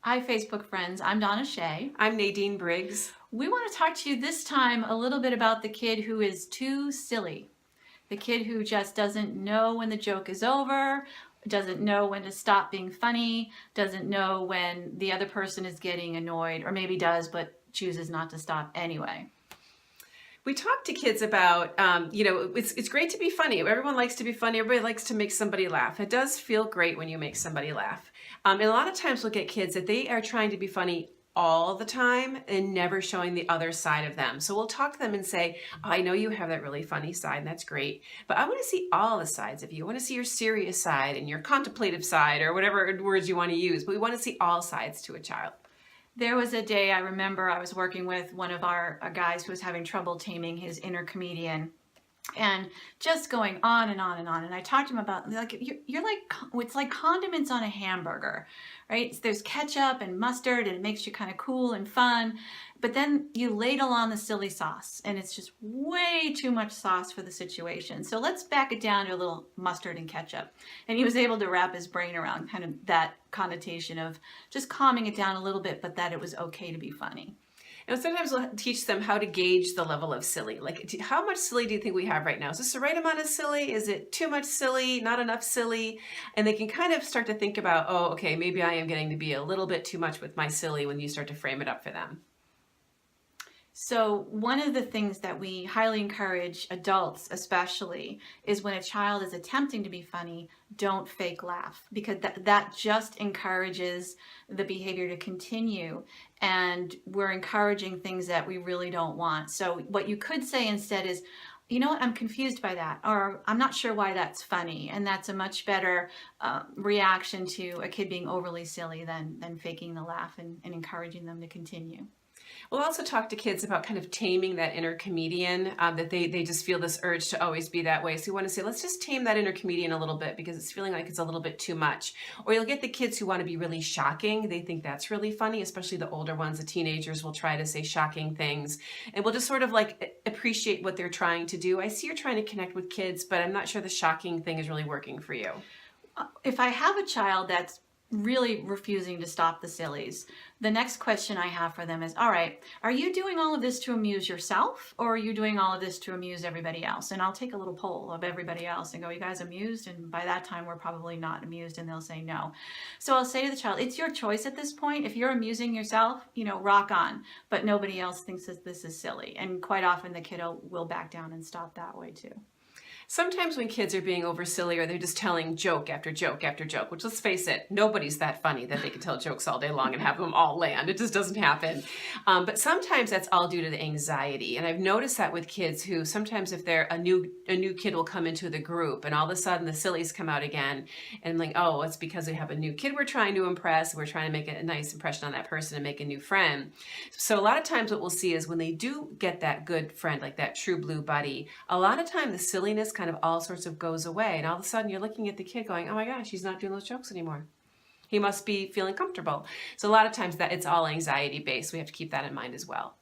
Hi, Facebook friends. I'm Donna Shea. I'm Nadine Briggs. We want to talk to you this time a little bit about the kid who is too silly. The kid who just doesn't know when the joke is over, doesn't know when to stop being funny, doesn't know when the other person is getting annoyed, or maybe does, but chooses not to stop anyway. We talk to kids about, it's great to be funny. Everyone likes to be funny. Everybody likes to make somebody laugh. It does feel great when you make somebody laugh. And a lot of times we'll get kids that they are trying to be funny all the time and never showing the other side of them. So we'll talk to them and say, oh, I know you have that really funny side and that's great, but I want to see all the sides of you. I want to see your serious side and your contemplative side or whatever words you want to use, but we want to see all sides to a child. There was a day I remember I was working with one of our guys who was having trouble taming his inner comedian and just going on and on and on. And I talked to him about, like, you're like, it's like condiments on a hamburger, right? There's ketchup and mustard and it makes you kind of cool and fun. But then you ladle on the silly sauce and it's just way too much sauce for the situation. So let's back it down to a little mustard and ketchup. And he was able to wrap his brain around kind of that connotation of just calming it down a little bit, but that it was okay to be funny. And sometimes we'll teach them how to gauge the level of silly. Like, how much silly do you think we have right now? Is this the right amount of silly? Is it too much silly? Not enough silly? And they can kind of start to think about, oh, okay, maybe I am getting to be a little bit too much with my silly when you start to frame it up for them. So one of the things that we highly encourage adults especially is when a child is attempting to be funny, don't fake laugh, because that just encourages the behavior to continue, and we're encouraging things that we really don't want. So what you could say instead is, you know what, I'm confused by that, or I'm not sure why that's funny. And that's a much better reaction to a kid being overly silly than faking the laugh and encouraging them to continue. We'll also talk to kids about kind of taming that inner comedian, that they just feel this urge to always be that way. So you want to say, let's just tame that inner comedian a little bit because it's feeling like it's a little bit too much. Or you'll get the kids who want to be really shocking. They think that's really funny, especially the older ones. The teenagers will try to say shocking things. And we'll just sort of like appreciate what they're trying to do. I see you're trying to connect with kids, but I'm not sure the shocking thing is really working for you. If I have a child that's really refusing to stop the sillies, the next question I have for them is, all right, are you doing all of this to amuse yourself, or are you doing all of this to amuse everybody else? And I'll take a little poll of everybody else and go, you guys amused? And by that time, we're probably not amused, and they'll say no. So I'll say to the child, it's your choice at this point. If you're amusing yourself, rock on, but nobody else thinks that this is silly. And quite often the kiddo will back down and stop that way too. Sometimes when kids are being over silly or they're just telling joke after joke after joke, which, let's face it, nobody's that funny that they can tell jokes all day long and have them all land. It just doesn't happen. But sometimes that's all due to the anxiety. And I've noticed that with kids who sometimes if they're a new kid will come into the group and all of a sudden the sillies come out again and like, oh, it's because we have a new kid we're trying to impress. We're trying to make a nice impression on that person and make a new friend. So a lot of times what we'll see is when they do get that good friend, like that true blue buddy, a lot of time the silliness kind of all sorts of goes away. And all of a sudden you're looking at the kid going, oh my gosh, he's not doing those jokes anymore. He must be feeling comfortable. So a lot of times that it's all anxiety based. We have to keep that in mind as well.